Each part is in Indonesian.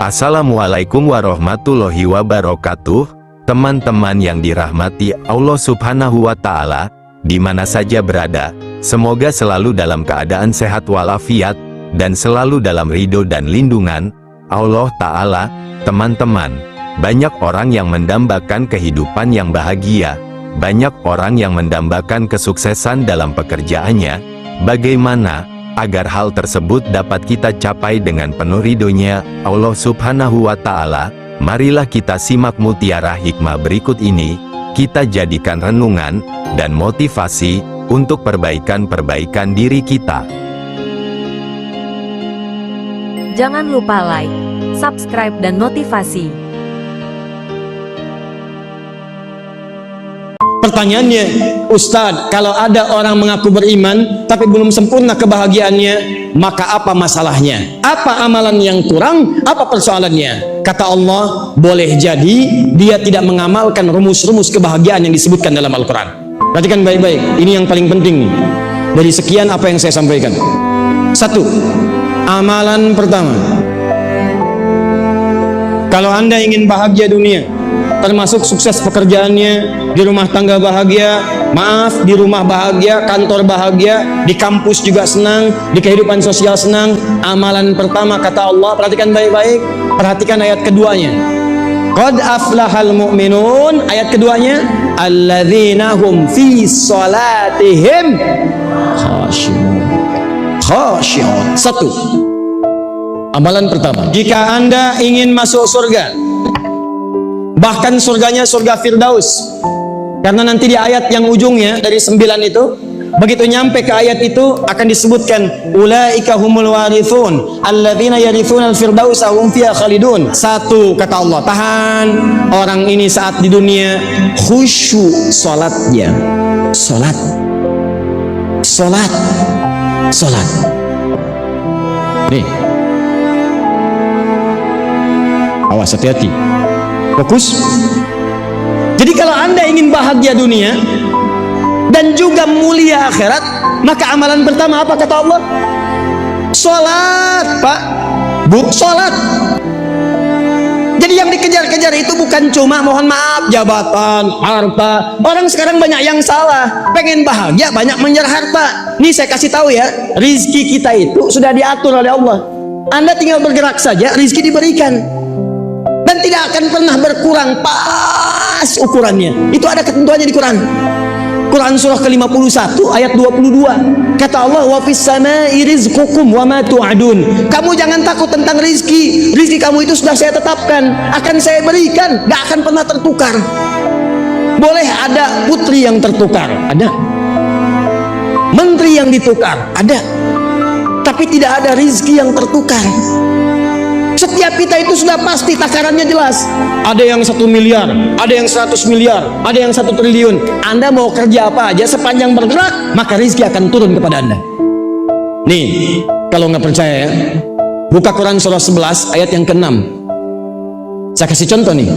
Assalamualaikum warahmatullahi wabarakatuh. Teman-teman yang dirahmati Allah Subhanahu wa Ta'ala, di mana saja berada, semoga selalu dalam keadaan sehat walafiat dan selalu dalam ridho dan lindungan Allah Ta'ala. Teman-teman, banyak orang yang mendambakan kehidupan yang bahagia, banyak orang yang mendambakan kesuksesan dalam pekerjaannya. Bagaimana agar hal tersebut dapat kita capai dengan penuh ridhonya Allah Subhanahu wa Ta'ala? Marilah kita simak mutiara hikmah berikut ini, kita jadikan renungan dan motivasi untuk perbaikan diri kita. Jangan lupa like, subscribe dan notifikasi. Pertanyaannya, Ustadz, kalau ada orang mengaku beriman tapi belum sempurna kebahagiaannya, maka apa masalahnya? Apa amalan yang kurang? Apa persoalannya? Kata Allah, boleh jadi dia tidak mengamalkan rumus-rumus kebahagiaan yang disebutkan dalam Al-Quran. Perhatikan baik-baik, ini yang paling penting nih. Dari sekian apa yang saya sampaikan. Satu, amalan pertama. Kalau Anda ingin bahagia dunia, termasuk sukses pekerjaannya, di rumah tangga bahagia, di rumah bahagia, kantor bahagia, di kampus juga senang, di kehidupan sosial senang. Amalan pertama kata Allah, perhatikan baik-baik, perhatikan ayat keduanya. Qad aflahal mu'minun, ayat keduanya, alladzina hum fi sholatihim khashi'un. Satu, amalan pertama, jika Anda ingin masuk surga, bahkan surganya surga Firdaus, karena nanti di ayat yang ujungnya dari 9 itu, begitu nyampe ke ayat itu akan disebutkan ulaika humul warithun alladzina yarithuna al-firdausa hum fiha khalidun. Satu, kata Allah, tahan, orang ini saat di dunia khusyuk salatnya, salat. Nih, awas, hati-hati, fokus. Jadi kalau Anda ingin bahagia dunia dan juga mulia akhirat, maka amalan pertama apa kata Allah? Sholat, Pak, Bu, sholat. Jadi yang dikejar-kejar itu bukan cuma, mohon maaf, jabatan, harta. Orang sekarang banyak yang salah, pengen bahagia banyak mengejar harta. Nih saya kasih tahu ya, rizki kita itu sudah diatur oleh Allah. Anda tinggal bergerak saja, rizki diberikan dan tidak akan pernah berkurang, pas ukurannya. Itu ada ketentuannya di Quran. Quran surah ke-51 ayat 22. Kata Allah, wa fis samai rizqukum wa ma tu'adun. Kamu jangan takut tentang rizki. Rizki kamu itu sudah saya tetapkan, akan saya berikan, gak akan pernah tertukar. Boleh ada putri yang tertukar, ada. Menteri yang ditukar, ada. Tapi tidak ada rizki yang tertukar. Setiap kita itu sudah pasti takarannya jelas. Ada yang 1 miliar, ada yang 100 miliar, ada yang 1 triliun. Anda mau kerja apa aja, sepanjang bergerak, maka rezeki akan turun kepada Anda. Nih, kalau nggak percaya ya, buka Quran surah 11 ayat yang ke-6. Saya kasih contoh nih.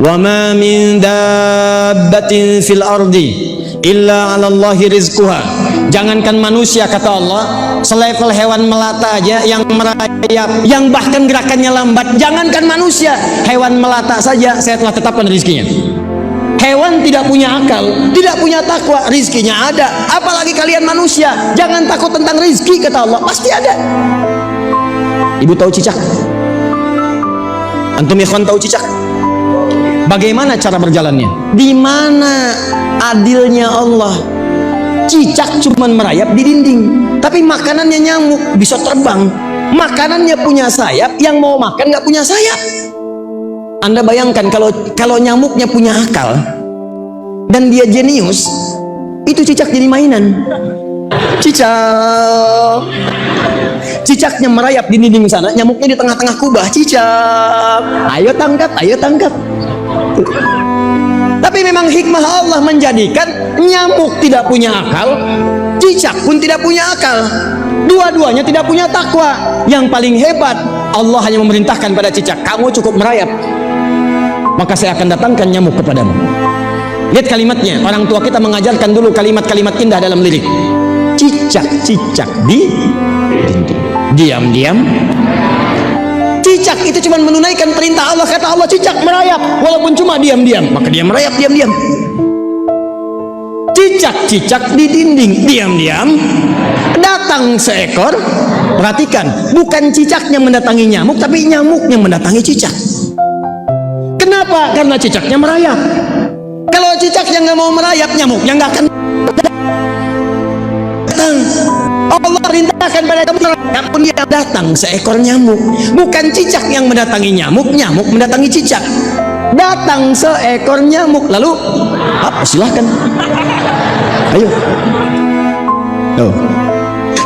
Wa ma min dabbatin fil ardi illa 'ala Allahi rizquha. Jangankan manusia, kata Allah, selevel hewan melata aja yang merayap, yang bahkan gerakannya lambat. Jangankan manusia, hewan melata saja saya telah tetapkan rizkinya. Hewan tidak punya akal, tidak punya takwa, rizkinya ada. Apalagi kalian manusia, jangan takut tentang rizki, kata Allah, pasti ada. Ibu tahu cicak? Antum ikhwan tahu cicak? Bagaimana cara berjalannya? Di mana adilnya Allah? Cicak cuman merayap di dinding, tapi makanannya nyamuk, bisa terbang. Makanannya punya sayap, yang mau makan nggak punya sayap. Anda bayangkan kalau nyamuknya punya akal dan dia jenius, itu cicak jadi mainan. Cicaknya merayap di dinding sana, nyamuknya di tengah-tengah kubah. Cicak, ayo tangkap, ayo tangkap. Tapi memang hikmah Allah menjadikan nyamuk tidak punya akal, cicak pun tidak punya akal. Dua-duanya tidak punya takwa. Yang paling hebat, Allah hanya memerintahkan pada cicak, kamu cukup merayap, maka saya akan datangkan nyamuk kepadamu. Lihat kalimatnya, orang tua kita mengajarkan dulu kalimat-kalimat indah dalam lirik. Cicak-cicak di dinding. diam-diam. Cicak itu cuma menunaikan perintah Allah. Kata Allah cicak merayap walaupun cuma diam-diam, maka dia merayap diam-diam. Cicak-cicak di dinding diam-diam, datang seekor. Perhatikan, bukan cicaknya mendatangi nyamuk, tapi nyamuknya mendatangi cicak. Kenapa? Karena cicaknya merayap. Kalau cicaknya nggak mau merayap, nyamuknya nggak akan datang. Allah perintahkan pada kamu merayap pun dia datang seekor nyamuk. Bukan cicak yang mendatangi nyamuk, nyamuk mendatangi cicak. Datang seekor nyamuk, lalu apa? Silahkan. Ayo. Oh.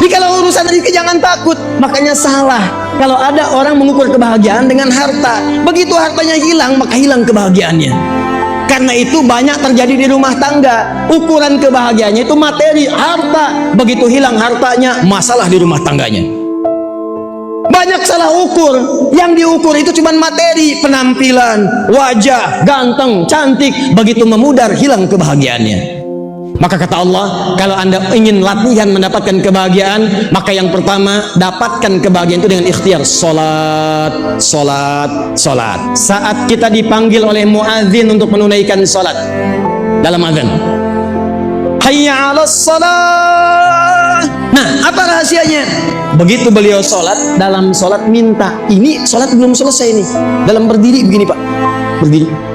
Jadi kalau urusan rezeki jangan takut. Makanya salah kalau ada orang mengukur kebahagiaan dengan harta. Begitu hartanya hilang, maka hilang kebahagiaannya. Karena itu banyak terjadi di rumah tangga. Ukuran kebahagiaannya itu materi, harta. Begitu hilang hartanya, masalah di rumah tangganya. Banyak salah ukur. Yang diukur itu cuma materi, penampilan, wajah, ganteng, cantik. Begitu memudar, hilang kebahagiaannya. Maka kata Allah, kalau Anda ingin latihan mendapatkan kebahagiaan, maka yang pertama, dapatkan kebahagiaan itu dengan ikhtiar. Salat, salat, salat. Saat kita dipanggil oleh muadzin untuk menunaikan salat dalam azan, hayya 'alas salat. Nah, apa rahasianya? Begitu beliau salat, dalam salat minta. Ini salat belum selesai nih. Dalam berdiri begini, Pak. Berdiri.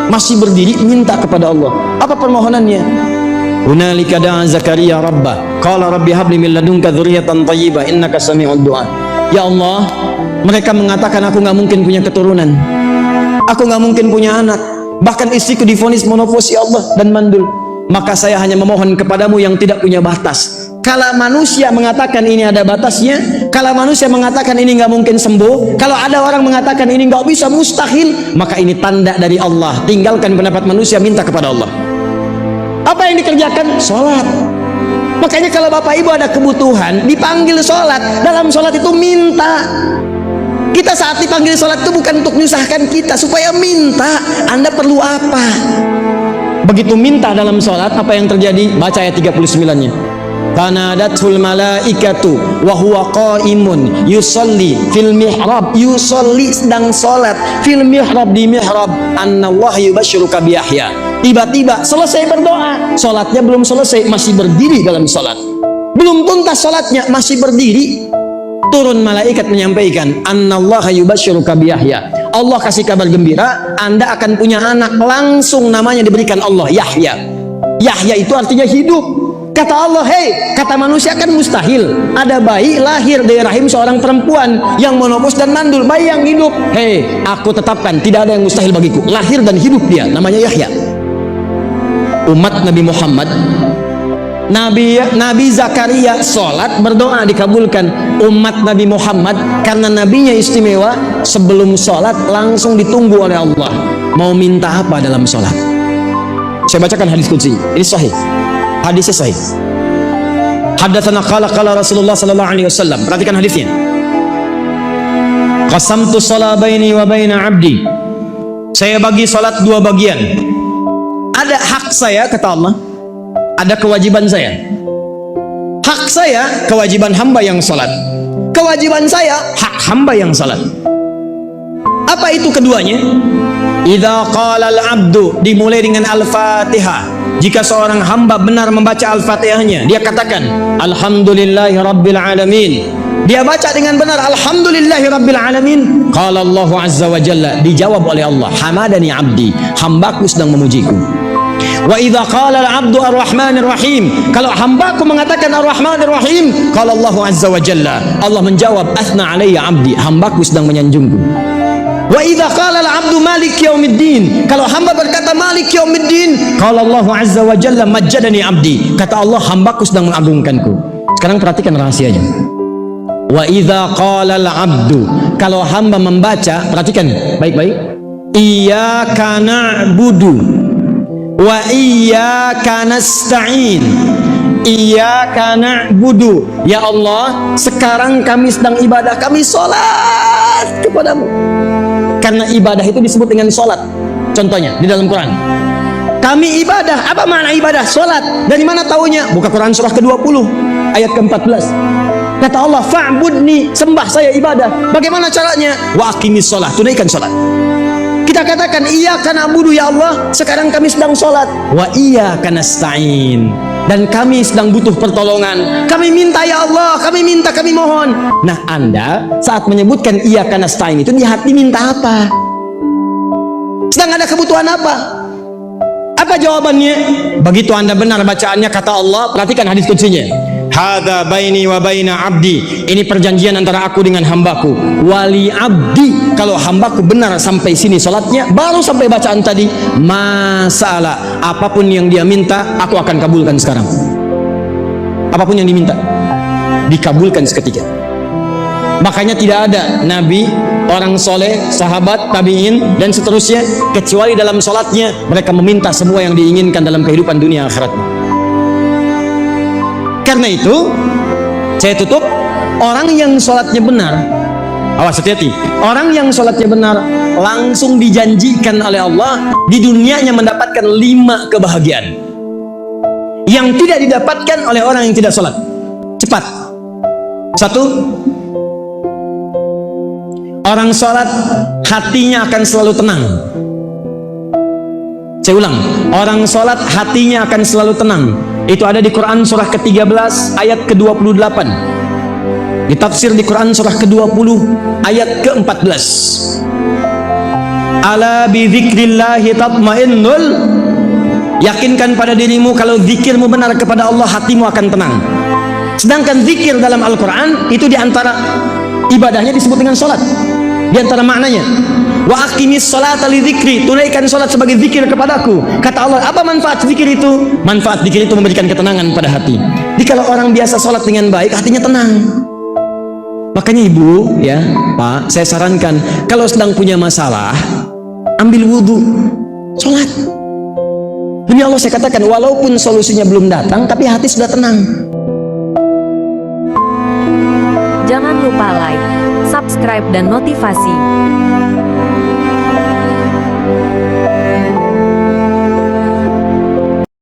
Masih berdiri minta kepada Allah. Apa permohonannya? Hunalika da'a Zakaria rabbah qala rabbi habli min ladunka dzurriyyatan thayyibah innaka sami'ud du'a. Ya Allah, mereka mengatakan aku nggak mungkin punya keturunan, aku nggak mungkin punya anak, bahkan istriku divonis menopause Allah dan mandul. Maka saya hanya memohon kepadamu yang tidak punya batas. Kalau manusia mengatakan ini ada batasnya, kalau manusia mengatakan ini nggak mungkin sembuh, kalau ada orang mengatakan ini nggak bisa, mustahil, maka ini tanda dari Allah. Tinggalkan pendapat manusia, minta kepada Allah. Apa yang dikerjakan? Sholat. Makanya kalau bapak ibu ada kebutuhan, dipanggil sholat. Dalam sholat itu minta. Kita saat dipanggil sholat itu bukan untuk menyusahkan kita, supaya minta. Anda perlu apa? Begitu minta dalam sholat, apa yang terjadi? Baca ayat 39-nya. Tanadatul malaikatu wa huwa qaimun yusolli fil mihrab. Yusolli sedang salat fil mihrab, di mihrab. Annallaha yubasyiruka bi Yahya. Tiba-tiba selesai berdoa, salatnya belum selesai, masih berdiri dalam salat. Belum tuntas salatnya, masih berdiri. Turun malaikat menyampaikan, Annallaha yubasyiruka bi Yahya. Allah kasih kabar gembira, Anda akan punya anak. Langsung namanya diberikan Allah, Yahya. Yahya itu artinya hidup. Kata Allah, hei, kata manusia kan mustahil. Ada bayi lahir dari rahim seorang perempuan yang monopause dan mandul, bayi yang hidup. Hei, aku tetapkan tidak ada yang mustahil bagiku. Lahir dan hidup dia, namanya Yahya. Umat Nabi Muhammad, Nabi Zakaria sholat berdoa dikabulkan. Umat Nabi Muhammad karena nabinya istimewa, sebelum sholat langsung ditunggu oleh Allah. Mau minta apa dalam sholat? Saya bacakan hadis qudsi. Ini sahih. Hadisnya sahih. Hadatsana qala Rasulullah sallallahu alaihi wasallam. Perhatikan hadisnya. Qasamtu shalah baini wa baina 'abdi. Saya bagi salat dua bagian. Ada hak saya kata Allah, ada kewajiban saya. Hak saya kewajiban hamba yang salat. Kewajiban saya hak hamba yang salat. Apa itu keduanya? Idza qala al-'abdu, dimulai dengan Al-Fatihah. Jika seorang hamba benar membaca Al-Fatihahnya, dia katakan Alhamdulillahi Rabbil Alamin. Dia baca dengan benar Alhamdulillahi Rabbil Alamin. Qala Allah Azza wa Jalla, dijawab oleh Allah, Hamadani abdi, hambaku sedang memujiku. Wa idza qala al-'abdu ar-Rahmanir Rahim, kalau hambaku mengatakan ar-Rahmanir Rahim, qala Allah Azza wa Jalla, Allah menjawab Athna alayya abdi, hambaku sedang menyanjungku. Wa idza qala al-'abdu Malik yaumiddin, kalau hamba berkata Malik yaumiddin, qala Allah Azza wa Jalla majjadani abdi, kata Allah hambaku sedang mengagungkanku. Sekarang perhatikan rahasianya. Wa idza qala al-'abdu, kalau hamba membaca, perhatikan baik-baik, iyyaka na'budu wa iyyaka nasta'in. Iyyaka na'budu, ya Allah, sekarang kami sedang ibadah, kami salat kepadamu. Karena ibadah itu disebut dengan salat. Contohnya di dalam Quran. Kami ibadah, apa makna ibadah? Salat. Dari mana taunya? Buka Quran surah ke-20 ayat ke-14. Kata Allah, fa'budni, sembah saya, ibadah. Bagaimana caranya? Wa aqimis shalah, tunaikan salat. Kita katakan iyyaka na'budu ya Allah, sekarang kami sedang salat. Wa iyyaka nasta'in, dan kami sedang butuh pertolongan. Kami minta ya Allah, kami minta, kami mohon. Nah, Anda saat menyebutkan iyyaka nasta'in itu di hati minta apa? Sedang ada kebutuhan apa? Apa jawabannya? Begitu Anda benar bacaannya, kata Allah, perhatikan hadis kutsinya. Hadza baini wa baina abdi. Ini perjanjian antara aku dengan hambaku. Wali abdi, kalau hambaku benar sampai sini salatnya, baru sampai bacaan tadi, masalah apapun yang dia minta, aku akan kabulkan sekarang. Apapun yang diminta, dikabulkan seketika. Makanya tidak ada nabi, orang soleh, sahabat, tabi'in, dan seterusnya, kecuali dalam salatnya mereka meminta semua yang diinginkan dalam kehidupan dunia akhirat. Karena itu, saya tutup, orang yang sholatnya benar, awas hati-hati, orang yang sholatnya benar langsung dijanjikan oleh Allah di dunianya mendapatkan 5 kebahagiaan yang tidak didapatkan oleh orang yang tidak sholat. Cepat. 1, orang sholat hatinya akan selalu tenang. Saya ulang, orang sholat hatinya akan selalu tenang. Itu ada di Quran surah ke-13 ayat ke-28. Ditafsir di Quran surah ke-20 ayat ke-14. Ala bi dzikrillahi tatmainnul. Yakinkan pada dirimu kalau zikirmu benar kepada Allah, hatimu akan tenang. Sedangkan zikir dalam Al-Quran itu diantara ibadahnya disebut dengan sholat. Di antara maknanya, wa aqimis sholata li dzikri, tunaikan sholat sebagai zikir kepadaku. Kata Allah, apa manfaat zikir itu? Manfaat zikir itu memberikan ketenangan pada hati. Jadi kalau orang biasa sholat dengan baik, hatinya tenang. Makanya ibu, ya Pak, saya sarankan kalau sedang punya masalah, ambil wudhu, sholat. Demi Allah saya katakan, walaupun solusinya belum datang, tapi hati sudah tenang. Jangan lupa like, subscribe dan notivasi.